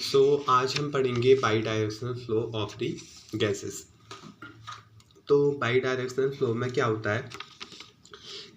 आज हम पढ़ेंगे by directional flow of the gases. तो बाई डायरेक्शनल फ्लो में क्या होता है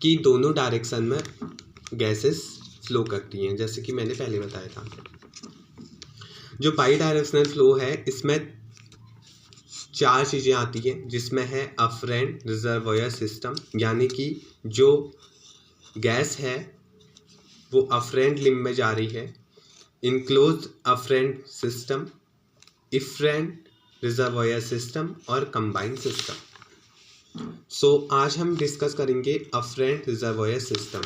कि दोनों डायरेक्शन में गैसेस फ्लो करती हैं, जैसे कि मैंने पहले बताया था। जो बाई डायरेक्शनल फ्लो है इसमें चार चीज़ें आती हैं, जिसमें है अफरेंट रिजर्वॉयर सिस्टम, यानी कि जो गैस है वो अफरेंट लिम्ब में जा रही है, enclosed afferent system, efferent reservoir system और कंबाइंड सिस्टम। आज हम डिस्कस करेंगे afferent reservoir system.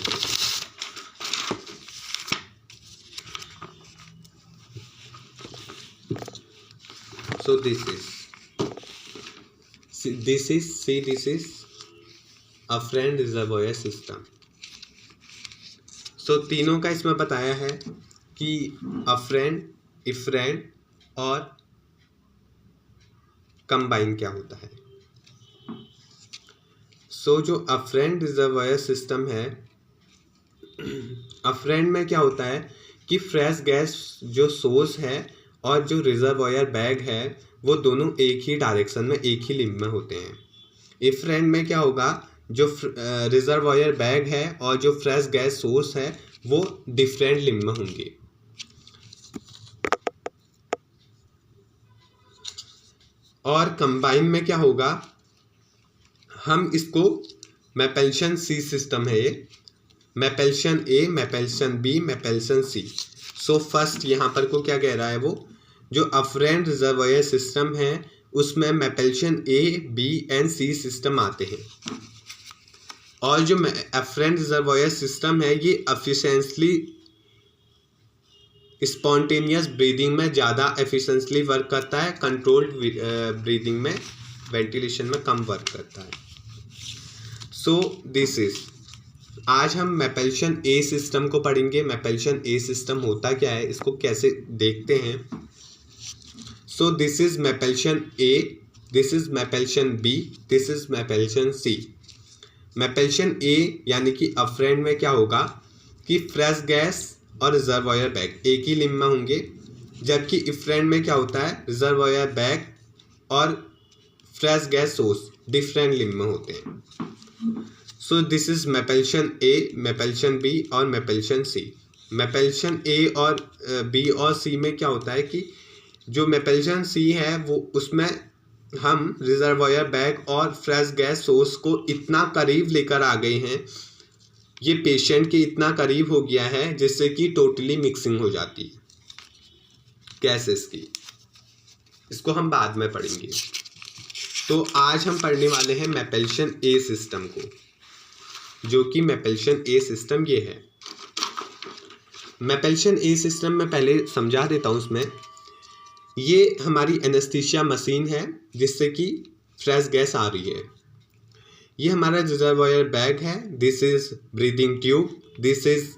this is afferent reservoir system. तीनों का इसमें बताया है कि अफरेंट, इफरेंट और कंबाइन क्या होता है। जो अफरेंट रिजर्वॉयर सिस्टम है, अफरेंट में क्या होता है कि फ्रेश गैस जो सोर्स है और जो रिजर्वॉयर बैग है वो दोनों एक ही डायरेक्शन में, एक ही लिम्ब में होते हैं। इफरेंट में क्या होगा, जो रिजर्वॉयर बैग है और जो फ्रेश गैस सोर्स है वो डिफरेंट लिम्ब में होंगे। और कंबाइन में क्या होगा, हम इसको मैपेल्शन सी सिस्टम है, ये मैपेल्शन ए, मैपेल्शन बी, मैपेल्शन सी। फर्स्ट यहाँ पर को क्या कह रहा है, वो जो अफरेंट रिजर्वॉयर सिस्टम है उसमें मैपेल्शन ए, बी एंड सी सिस्टम आते हैं। और जो अफरेंट रिजर्वॉयर सिस्टम है ये एफिशिएंटली स्पॉन्टेनियस ब्रीदिंग में ज़्यादा एफिशिएंटली वर्क करता है, कंट्रोल्ड ब्रीदिंग में, वेंटिलेशन में कम वर्क करता है। दिस इज, आज हम मैपेल्शन ए सिस्टम को पढ़ेंगे। मैपेल्शन ए सिस्टम होता क्या है, इसको कैसे देखते हैं। This is Mapleson A, this is Mapleson B, this is Mapleson C. Mapleson A यानी कि अफरेंट में क्या होगा कि फ्रेश गैस और रिजर्वॉयर बैग एक ही लिम्ब में होंगे, जबकि इफरेंट में क्या होता है, रिजर्वॉयर बैग और fresh gas source different limb में होते हैं। This is Mapleson A, मैपेल्शन B और मैपेल्शन सी। मैपेल्शन ए और बी और सी में क्या होता है कि जो मैपेल्शन सी है वो उसमें हम रिजर्वॉयर बैग और फ्रेश गैस सोर्स को इतना करीब लेकर आ गए हैं, ये पेशेंट के इतना करीब हो गया है जिससे कि टोटली मिक्सिंग हो जाती है गैसेस की। इसको हम बाद में पढ़ेंगे। आज हम पढ़ने वाले हैं मैपेल्शन ए सिस्टम को, जो कि मैपेल्शन ए सिस्टम ये है। मैपेल्शन ए सिस्टम में पहले समझा देता हूँ। उसमें ये हमारी एनेस्थीसिया मशीन है जिससे कि फ्रेश गैस आ रही है। ये हमारा रिजर्वॉयर बैग है, this is breathing tube, this is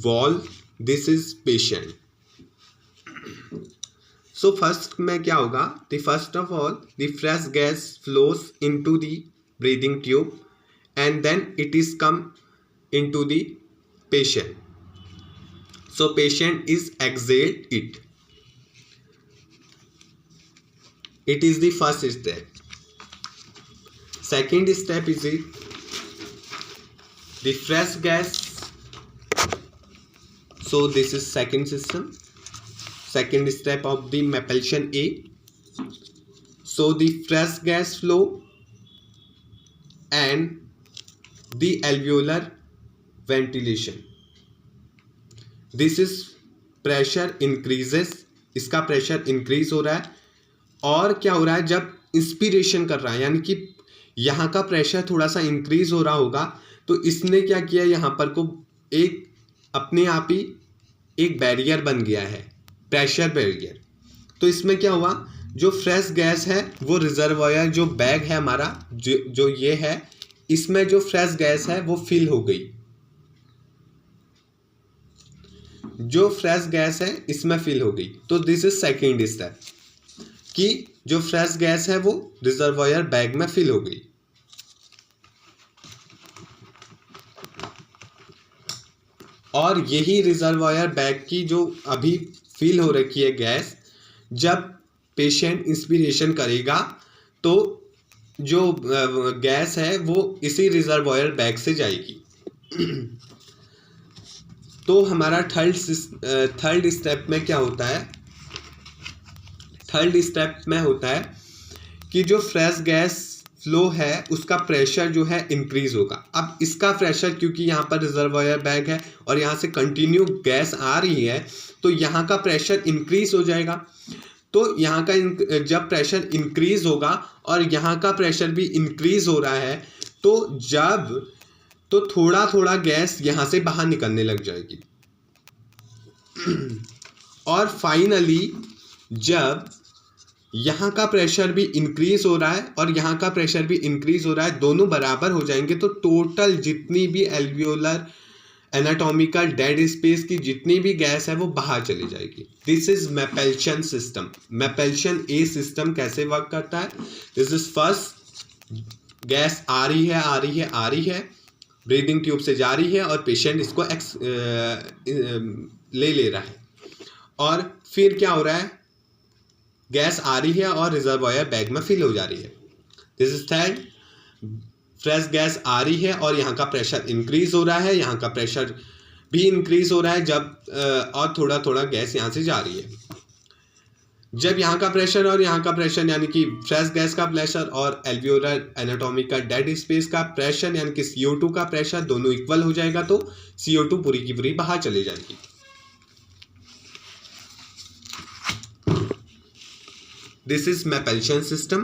valve, this is patient. First में क्या होगा, the first of all the fresh gas flows into the breathing tube and then it is come into the patient. Patient is exhaled it. It is the first step. Second step is the fresh gas. This is second system, second step of the मैपेल्शन A. The fresh gas flow and the alveolar ventilation. This is pressure increases. इसका pressure increase हो रहा है। और क्या हो रहा है, जब इंस्पिरेशन कर रहा है यानी कि यहाँ का प्रेशर थोड़ा सा इंक्रीज हो रहा होगा, तो इसने क्या किया, यहाँ पर को एक अपने आप ही एक बैरियर बन गया है, प्रेशर बैरियर। तो इसमें क्या हुआ, जो फ्रेश गैस है वो रिजर्वॉयर जो बैग है हमारा, जो ये है, इसमें जो फ्रेश गैस है वो फिल हो गई। जो फ्रेश गैस है इसमें फिल हो गई। तो दिस इज सेकेंड स्टेप कि जो फ्रेश गैस है वो रिजर्वॉयर बैग में फिल हो गई। और यही रिजर्वॉयर बैग की जो अभी फिल हो रखी है गैस, जब पेशेंट इंस्पिरेशन करेगा तो जो गैस है वो इसी रिजर्वॉयर बैग से जाएगी। तो हमारा थर्ड स्टेप में क्या होता है, थर्ड स्टेप में होता है कि जो फ्रेश गैस फ्लो है उसका प्रेशर जो है इंक्रीज होगा। अब इसका प्रेशर, क्योंकि यहाँ पर रिजर्वॉयर बैग है और यहाँ से कंटिन्यू गैस आ रही है, तो यहाँ का प्रेशर इंक्रीज हो जाएगा। तो यहाँ का जब प्रेशर इंक्रीज होगा और यहाँ का प्रेशर भी इंक्रीज हो रहा है, तो थोड़ा थोड़ा गैस यहाँ से बाहर निकलने लग जाएगी। और फाइनली जब यहाँ का प्रेशर भी इंक्रीज हो रहा है और यहाँ का प्रेशर भी इंक्रीज हो रहा है, दोनों बराबर हो जाएंगे, तो टोटल जितनी भी एल्वियोलर एनाटॉमिकल डेड स्पेस की जितनी भी गैस है वो बाहर चली जाएगी। This is Mapleson system. Mapleson A system कैसे वर्क करता है? दिस इज फर्स्ट, गैस आ रही है, ब्रीदिंग ट्यूब से जा रही है और पेशेंट इसको ले रहा है, और फिर क्या हो रहा है, गैस आ रही है और रिजर्वॉयर बैग में फिल हो जा रही है। This is third, fresh gas आ रही है और यहाँ का प्रेशर इंक्रीज हो रहा है, यहाँ का प्रेशर भी इंक्रीज हो रहा है जब और थोड़ा थोड़ा गैस यहाँ से जा रही है। जब यहाँ का प्रेशर और यहाँ का प्रेशर यानी कि फ्रेश गैस का प्रेशर और एल्वियोलर एनाटॉमिकल डेड स्पेस का प्रेशर यानी कि CO2 का प्रेशर दोनों इक्वल हो जाएगा, तो CO2 पूरी की पूरी बाहर चली जाएगी। This is Mapleson system.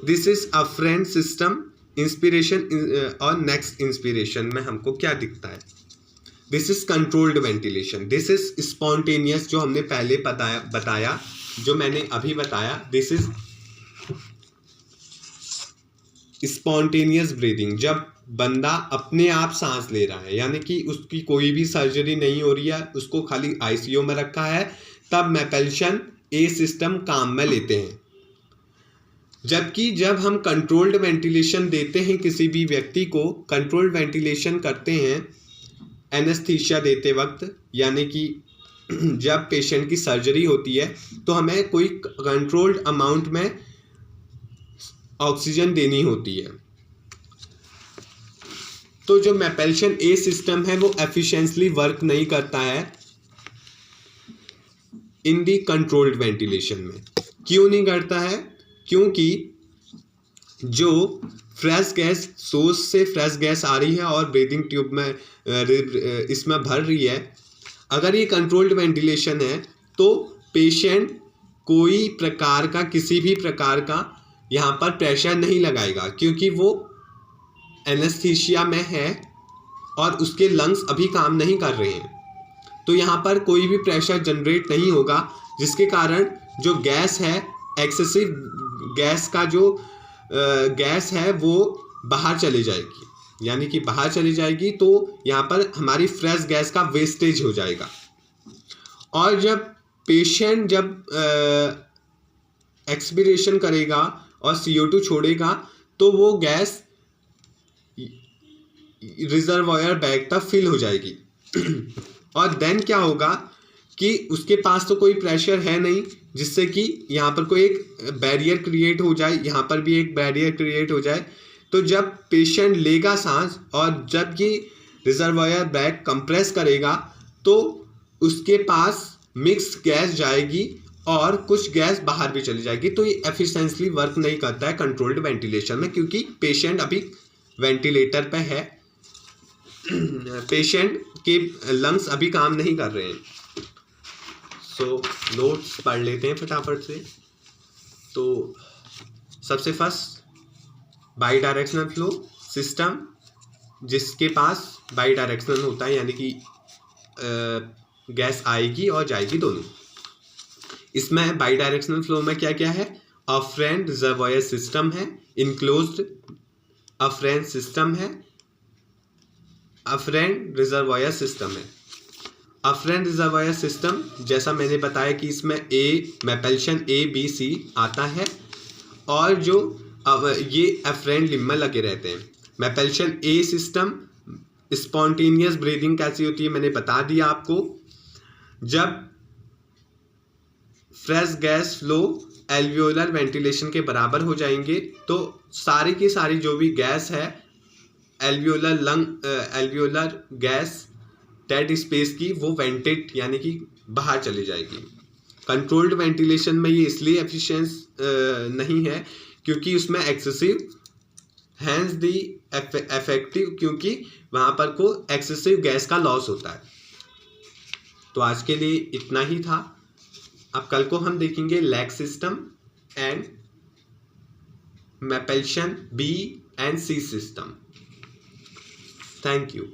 This is afferent system. Inspiration और नेक्स्ट इंस्पिरेशन में हमको क्या दिखता है? This is controlled ventilation. This is spontaneous, जो हमने पहले बताया, जो मैंने अभी बताया। दिस इज स्पॉन्टेनियस ब्रीदिंग, जब बंदा अपने आप सांस ले रहा है, यानी कि उसकी कोई भी सर्जरी नहीं हो रही है, उसको खाली ICU में रखा है, तब मैपेल्शन ए सिस्टम काम में लेते हैं। जबकि जब हम कंट्रोल्ड वेंटिलेशन देते हैं किसी भी व्यक्ति को, कंट्रोल्ड वेंटिलेशन करते हैं एनेस्थीसिया देते वक्त, यानी कि जब पेशेंट की सर्जरी होती है तो हमें कोई कंट्रोल्ड अमाउंट में ऑक्सीजन देनी होती है। तो जो मैपेल्शन ए सिस्टम है वो एफिशिएंटली वर्क नहीं करता है इन दी कंट्रोल्ड वेंटिलेशन में। क्यों नहीं करता है? क्योंकि जो फ्रेश गैस, सोर्स से फ्रेश गैस आ रही है और ब्रीदिंग ट्यूब में इसमें भर रही है, अगर ये कंट्रोल्ड वेंटिलेशन है तो पेशेंट कोई प्रकार का, किसी भी प्रकार का यहाँ पर प्रेशर नहीं लगाएगा, क्योंकि वो एनेस्थीसिया में है और उसके लंग्स अभी काम नहीं कर रहे हैं। तो यहाँ पर कोई भी प्रेशर जनरेट नहीं होगा, जिसके कारण जो गैस है, एक्सेसिव गैस का जो गैस है वो बाहर चली जाएगी, यानी कि बाहर चली जाएगी, तो यहाँ पर हमारी फ्रेश गैस का वेस्टेज हो जाएगा। और जब पेशेंट एक्सपीरेशन करेगा और CO2 छोड़ेगा तो वो गैस रिजर्वॉयर बैग तक फिल हो जाएगी। और देन क्या होगा कि उसके पास तो कोई प्रेशर है नहीं जिससे कि यहाँ पर कोई एक बैरियर क्रिएट हो जाए, यहाँ पर भी एक बैरियर क्रिएट हो जाए। तो जब पेशेंट लेगा सांस और जब ये रिजर्वॉयर बैग कंप्रेस करेगा तो उसके पास मिक्स गैस जाएगी और कुछ गैस बाहर भी चली जाएगी। तो ये एफिशिएंटली वर्क नहीं करता है कंट्रोल्ड वेंटिलेशन में, क्योंकि पेशेंट अभी वेंटिलेटर पे है, पेशेंट के लंग्स अभी काम नहीं कर रहे हैं। सो नोट्स पढ़ लेते हैं फटाफट से। तो सबसे first by directional flow system, जिसके पास बाई डायरेक्शनल होता है, यानी कि गैस आएगी और जाएगी दोनों। इसमें बाई डायरेक्शनल फ्लो में क्या क्या है? अफरेंट रिजर्वॉयर सिस्टम है, इनक्लोज्ड अफरेंट सिस्टम है, अफरेंट रिजर्वॉयर सिस्टम है। अफरेंट रिजर्वॉयर सिस्टम, जैसा मैंने बताया कि इसमें मैपेल्शन ABC आता है और जो ये अफरेंट लिम्ब में लगे रहते हैं। मैपेल्शन ए सिस्टम स्पॉन्टेनियस ब्रीदिंग कैसी होती है मैंने बता दिया आपको। जब fresh gas flow alveolar ventilation के बराबर हो जाएंगे तो सारी की सारी जो भी गैस है एल्वियोलर गैस डेड स्पेस की वो वेंटेट यानी कि बाहर चली जाएगी। कंट्रोल्ड वेंटिलेशन में ये इसलिए एफिशिएंस नहीं है क्योंकि उसमें एक्सेसिव हैंस दी इफेक्टिव, क्योंकि वहां पर को एक्सेसिव गैस का लॉस होता है। तो आज के लिए इतना ही था। अब कल को हम देखेंगे Lack system and Mapleson B and C system. Thank you.